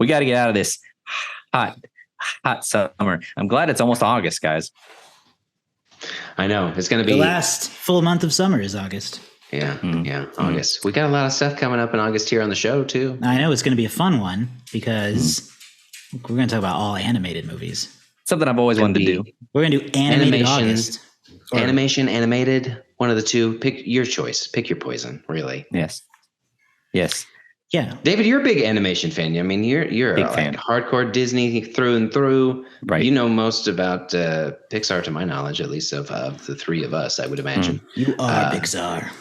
We got to get out of this hot summer. I'm glad it's almost August, guys. I know it's going to be the last full month of summer is August. Yeah. August. We got a lot of stuff coming up in August here on the show too. I know it's going to be a fun one because we're going to talk about all animated movies. Something I've always wanted to do. We're going to do animated August. Animation, animated, one of the two. Pick your choice. Pick your poison, really. Yes. Yeah. David, you're a big animation fan. I mean, you're big like fan. Hardcore Disney through and through. Right. You know most about Pixar, to my knowledge, at least of the three of us, I would imagine. You are Pixar.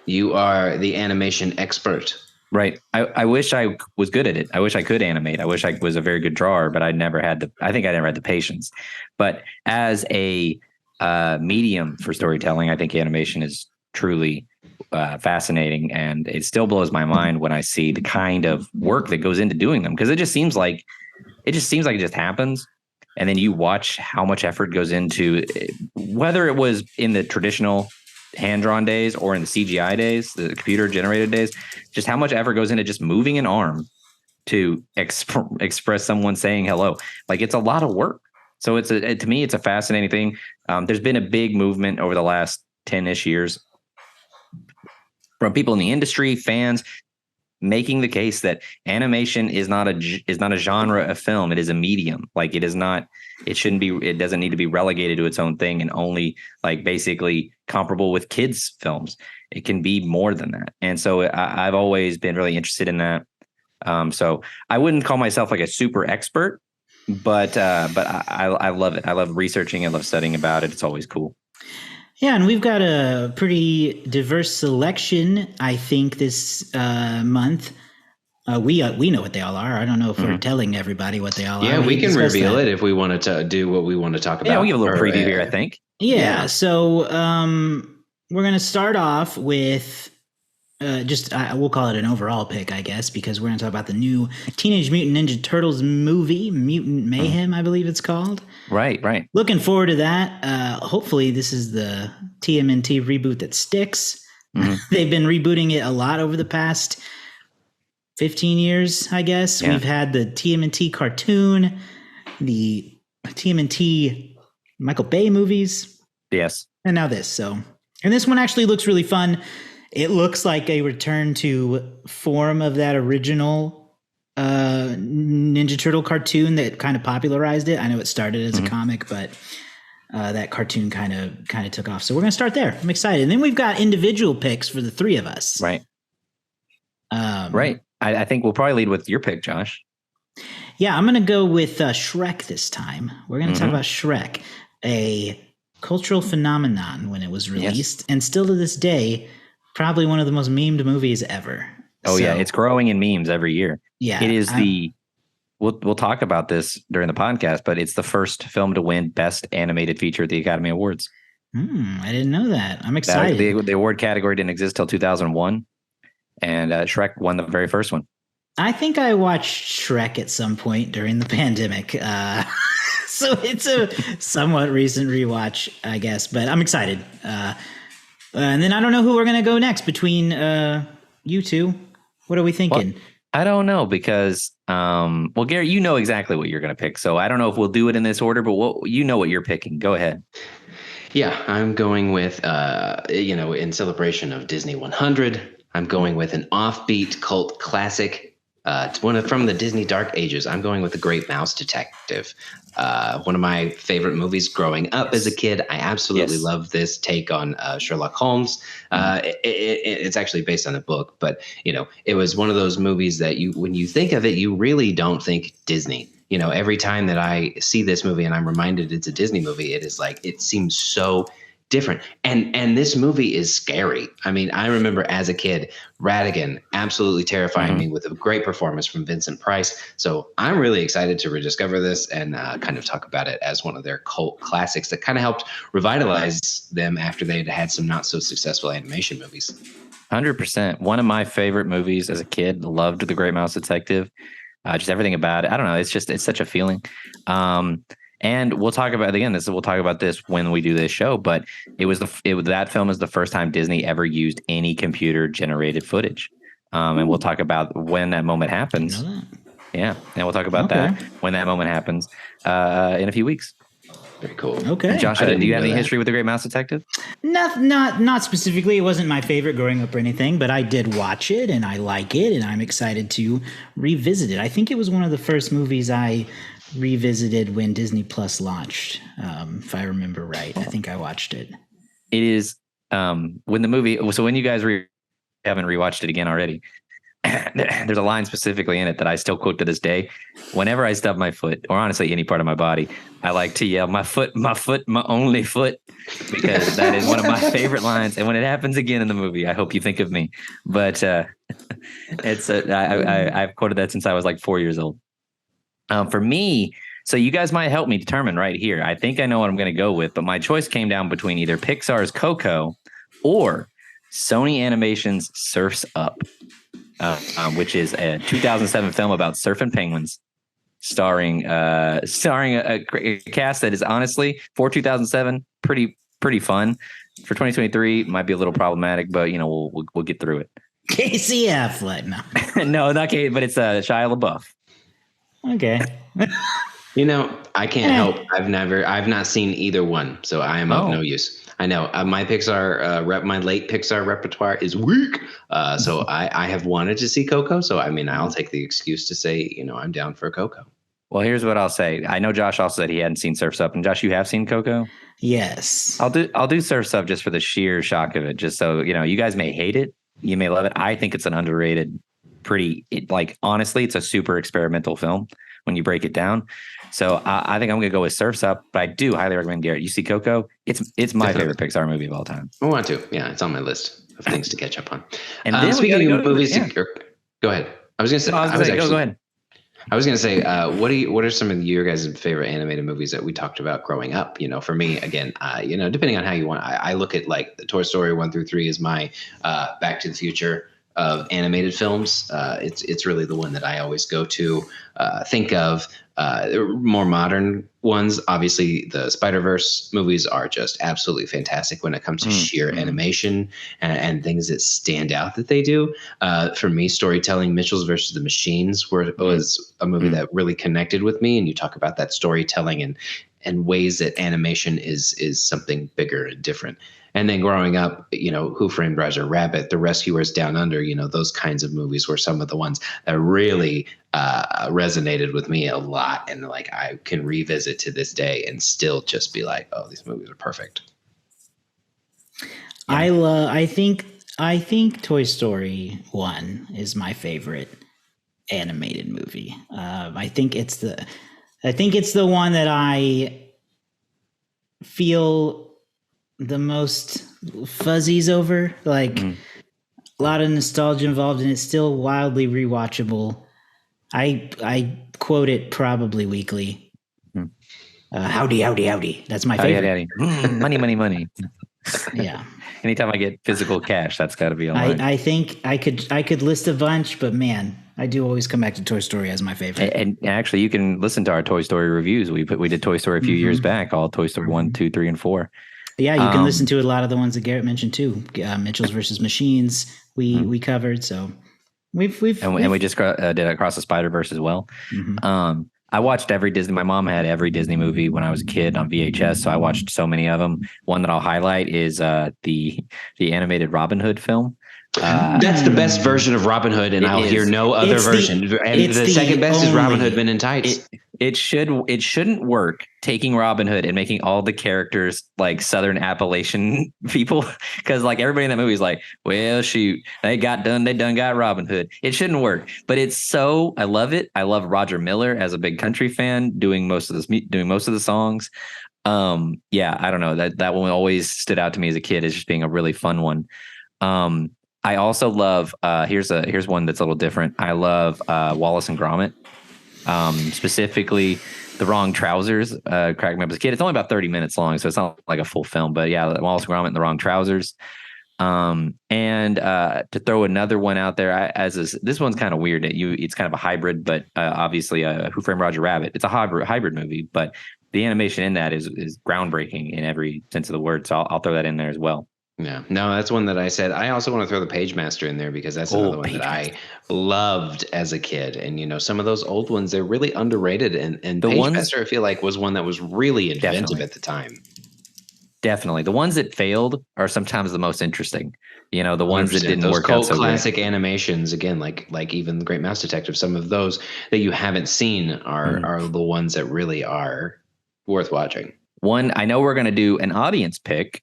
You are the animation expert. Right. I wish I was good at it. I wish I could animate. I wish I was a very good drawer, but I think I never had the patience. But as a medium for storytelling, I think animation is truly fascinating, and it still blows my mind when I see the kind of work that goes into doing them, because it just seems like it just happens, and then you watch how much effort goes into it, whether it was in the traditional hand-drawn days or in the CGI days, the computer-generated days, just how much effort goes into just moving an arm to express someone saying hello. Like, it's a lot of work. So to me, it's a fascinating thing. There's been a big movement over the last 10-ish years from people in the industry, fans, making the case that animation is not a genre of film. It is a medium. Like, it doesn't need to be relegated to its own thing and only like basically comparable with kids' films. It can be more than that. And so I've always been really interested in that. So I wouldn't call myself like a super expert, but I love it. I love researching. I love studying about it. It's always cool. Yeah, and we've got a pretty diverse selection, I think, this month. We know what they all are. I don't know if we're telling everybody what they all are. Yeah, we can reveal it if we wanted to do what we want to talk about. Yeah, we'll give a little preview here, I think. Yeah, so we're going to start off with we'll call it an overall pick, I guess, because we're going to talk about the new Teenage Mutant Ninja Turtles movie, Mutant Mayhem, I believe it's called. Right. Looking forward to that. Hopefully this is the TMNT reboot that sticks. They've been rebooting it a lot over the past 15 years, I guess. Yeah. We've had the TMNT cartoon, the TMNT Michael Bay movies. Yes. And now this. And this one actually looks really fun. It looks like a return to form of that original Ninja Turtle cartoon that kind of popularized it. I know it started as a comic, but that cartoon kind of took off. So we're going to start there. I'm excited. And then we've got individual picks for the three of us. Right. Right. I think we'll probably lead with your pick, Josh. Yeah, I'm going to go with Shrek this time. We're going to talk about Shrek, a cultural phenomenon when it was released, and still to this day, probably one of the most memed movies ever. Oh, yeah. It's growing in memes every year. Yeah. It is we'll talk about this during the podcast, but it's the first film to win Best Animated Feature at the Academy Awards. I didn't know that. I'm excited. The award category didn't exist till 2001, and Shrek won the very first one. I think I watched Shrek at some point during the pandemic. So it's a somewhat recent rewatch, I guess, but I'm excited. And then I don't know who we're going to go next between you two. What are we thinking? Well, I don't know because, Gary, you know exactly what you're going to pick. So I don't know if we'll do it in this order, but you know what you're picking. Go ahead. Yeah, I'm going with, in celebration of Disney 100, I'm going with an offbeat cult classic. It's from the Disney Dark Ages. I'm going with The Great Mouse Detective. One of my favorite movies growing up as a kid. I absolutely love this take on Sherlock Holmes. It's actually based on a book, but it was one of those movies that when you think of it, you really don't think Disney. Every time that I see this movie and I'm reminded it's a Disney movie, it is like, it seems so different. And this movie is scary. I mean, I remember as a kid, Ratigan absolutely terrifying me with a great performance from Vincent Price. So I'm really excited to rediscover this and kind of talk about it as one of their cult classics that kind of helped revitalize them after they'd had some not so successful animation movies. 100%. One of my favorite movies as a kid. Loved The Great Mouse Detective. Just everything about it. I don't know. It's such a feeling. And we'll talk about this when we do this show. But that film is the first time Disney ever used any computer generated footage. And we'll talk about when that moment happens Yeah, and we'll talk about that when that moment happens in a few weeks. Very cool. Okay. And Josh, do you have any history with The Great Mouse Detective? Not specifically. It wasn't my favorite growing up or anything, but I did watch it and I like it, and I'm excited to revisit it. I think it was one of the first movies I revisited when Disney Plus launched, if I remember right. I think I watched it. It is when the movie. So when you guys haven't rewatched it again already, there's a line specifically in it that I still quote to this day. Whenever I stub my foot, or honestly any part of my body, I like to yell, my foot, my only foot, because that is one of my favorite lines. And when it happens again in the movie, I hope you think of me. But I've quoted that since I was like 4 years old. For me, so you guys might help me determine right here. I think I know what I'm going to go with, but my choice came down between either Pixar's Coco or Sony Animation's Surf's Up. Which is a 2007 film about surfing penguins, starring a cast that is honestly for 2007 pretty fun. For 2023, might be a little problematic, but we'll get through it. Casey Affleck, no, no, not Casey, but it's Shia LaBeouf. Okay. I can't help. I've not seen either one, so I am of no use. I know my my late Pixar repertoire is weak. So I have wanted to see Coco. So I'll take the excuse to say, I'm down for Coco. Well, here's what I'll say. I know Josh also said he hadn't seen Surf's Up, and Josh, you have seen Coco? Yes. I'll do Surf's Up just for the sheer shock of it. Just so you guys may hate it, you may love it. I think it's an underrated, honestly, it's a super experimental film when you break it down. So I think I'm going to go with Surf's Up, but I do highly recommend Garrett. You see Coco? It's my favorite Pixar movie of all time. I want to. Yeah, it's on my list of things to catch up on. And then speaking of movies, go ahead. I was going to say. Go ahead. I was going to say, what are some of your guys' favorite animated movies that we talked about growing up? For me, again, depending on how you want, I look at like the Toy Story 1 through 3 is my Back to the Future of animated films. It's really the one that I always go to think of. More modern ones, obviously the Spider-Verse movies are just absolutely fantastic when it comes to sheer animation and things that stand out that they do. For me, storytelling, Mitchell's versus the Machines was a movie that really connected with me. And you talk about that storytelling and ways that animation is something bigger and different. And then growing up, Who Framed Roger Rabbit, The Rescuers Down Under, those kinds of movies were some of the ones that really resonated with me a lot. And I can revisit to this day and still just be like, oh, these movies are perfect. Yeah. I think Toy Story 1 is my favorite animated movie. I think it's the one that I feel the most fuzzies over, a lot of nostalgia involved, and it's still wildly rewatchable. I quote it probably weekly. Howdy, howdy, howdy. That's my favorite. Howdy. Money. Yeah. Anytime I get physical cash, that's got to be on. I think I could list a bunch, but man, I do always come back to Toy Story as my favorite. And actually, you can listen to our Toy Story reviews. We did Toy Story a few years back, all Toy Story 1, 2, 3, and 4. Yeah, you can listen to a lot of the ones that Garrett mentioned too. Mitchell's versus Machines we covered. So we just did Across the Spider-Verse as well. I watched every Disney. My mom had every Disney movie when I was a kid on VHS, so I watched so many of them. One that I'll highlight is the animated Robin Hood film. That's the best version of Robin Hood, and I'll hear no other version. The second best is Robin Hood Men in Tights. It shouldn't work taking Robin Hood and making all the characters like Southern Appalachian people, because like everybody in that movie is like, well, shoot, they done got Robin Hood. It shouldn't work, but I love it. I love Roger Miller as a big country fan doing most of the songs. I don't know, that one always stood out to me as a kid as just being a really fun one. I also love here's one that's a little different. I love Wallace and Gromit, specifically The Wrong Trousers. Cracked me up as a kid. It's only about 30 minutes long, so it's not like a full film. But yeah, Wallace and Gromit and The Wrong Trousers. And to throw another one out there, this one's kind of weird. It's kind of a hybrid, but obviously Who Framed Roger Rabbit. It's a hybrid movie, but the animation in that is groundbreaking in every sense of the word. So I'll throw that in there as well. Yeah, no, that's one that I said. I also want to throw the Page Master in there because that's another one that I loved as a kid. And some of those old ones, they're really underrated. And The Page ones- Master, I feel like, was one that was really inventive Definitely. at the time. Definitely. The ones that failed are sometimes the most interesting. The ones that 100%. didn't Those work out cult so great. classic animations, again, like even The Great Mouse Detective, some of those that you haven't seen are the ones that really are worth watching. One, I know we're going to do an audience pick.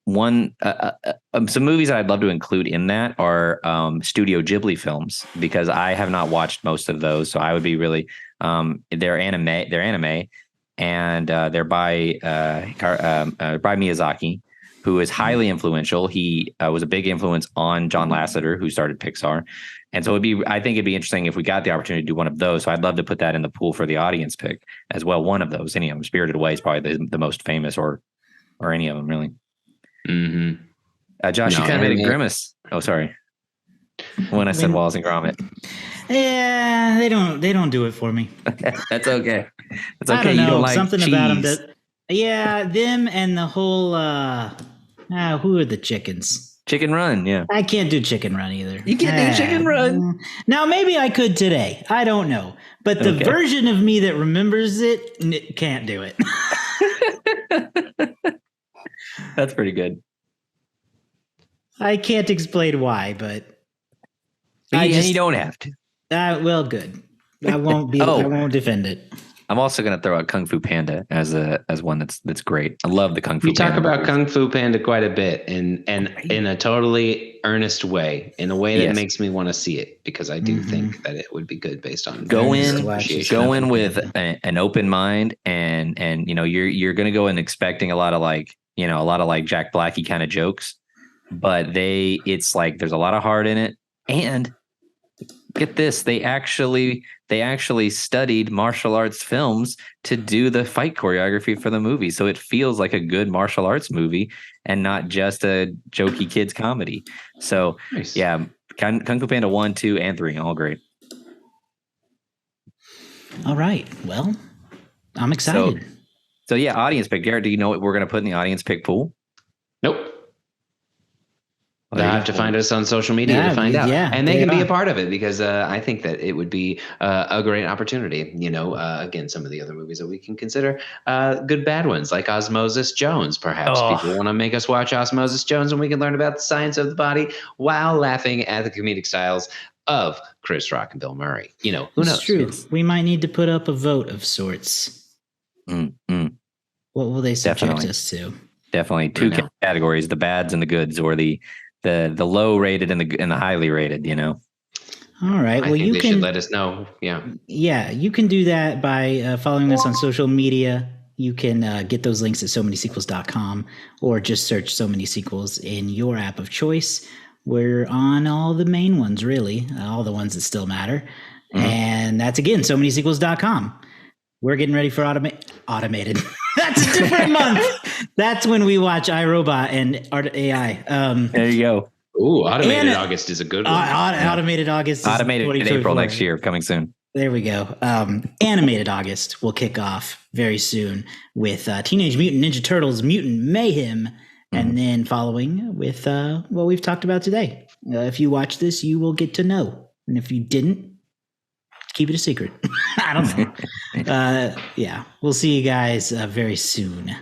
One, some movies that I'd love to include in that are Studio Ghibli films, because I have not watched most of those. So I would be really, they're anime, and they're by Miyazaki, who is highly influential. He was a big influence on John Lasseter, who started Pixar. And so I think it'd be interesting if we got the opportunity to do one of those. So I'd love to put that in the pool for the audience pick as well. One of those, any of them. Spirited Away is probably the most famous, or any of them really. Mm-hmm. Josh, you kind of made a grimace. Oh, sorry. When I said Wallace and Gromit. Yeah, they don't do it for me. That's okay. It's okay. I don't know. You don't like something cheese. about them. Them and the whole. Who are the chickens? Chicken Run. Yeah, I can't do Chicken Run either. You can't do Chicken Run. Now maybe I could today. I don't know, but the version of me that remembers it can't do it. That's pretty good. I can't explain why, but you don't have to. Well, good. I won't be. I won't defend it. I'm also going to throw out Kung Fu Panda as one that's great. I love the Kung Fu. We talk Panda about movies. Kung Fu Panda quite a bit, and in a totally earnest way, in a way that makes me want to see it, because I do think that it would be good based on go in with an open mind, and you're going to go in expecting a lot of like Jack Blackie kind of jokes, but it's like there's a lot of heart in it. And get this, they actually studied martial arts films to do the fight choreography for the movie, so it feels like a good martial arts movie and not just a jokey kids comedy. So nice. Yeah, Kung Fu Panda 1, 2, and 3, all great. All right, well, I'm excited. So yeah, audience pick. Garrett, do you know what we're going to put in the audience pick pool? Nope. They'll have to find us on social media to find out. Yeah, and they can be a part of it, because I think that it would be a great opportunity. Again, some of the other movies that we can consider good bad ones, like Osmosis Jones. Perhaps people want to make us watch Osmosis Jones, and we can learn about the science of the body while laughing at the comedic styles of Chris Rock and Bill Murray. Who knows? It's true. We might need to put up a vote of sorts. What will they subject us to? Definitely two categories: the bads and the goods, or the low rated and the highly rated. All right. Well, you should let us know. Yeah. Yeah, you can do that by following us on social media. You can get those links at somanysequels.com, or just search So Many Sequels in your app of choice. We're on all the main ones, really, all the ones that still matter. And that's, again, somanysequels.com. We're getting ready for automated. That's a different month. That's when we watch iRobot and Art AI. There you go. Ooh, Automated August is a good one. Automated August is Automated April next year, coming soon. There we go. Animated August will kick off very soon with Teenage Mutant Ninja Turtles, Mutant Mayhem, and then following with what we've talked about today. If you watch this, you will get to know. And if you didn't, keep it a secret. I don't know. Yeah, we'll see you guys very soon.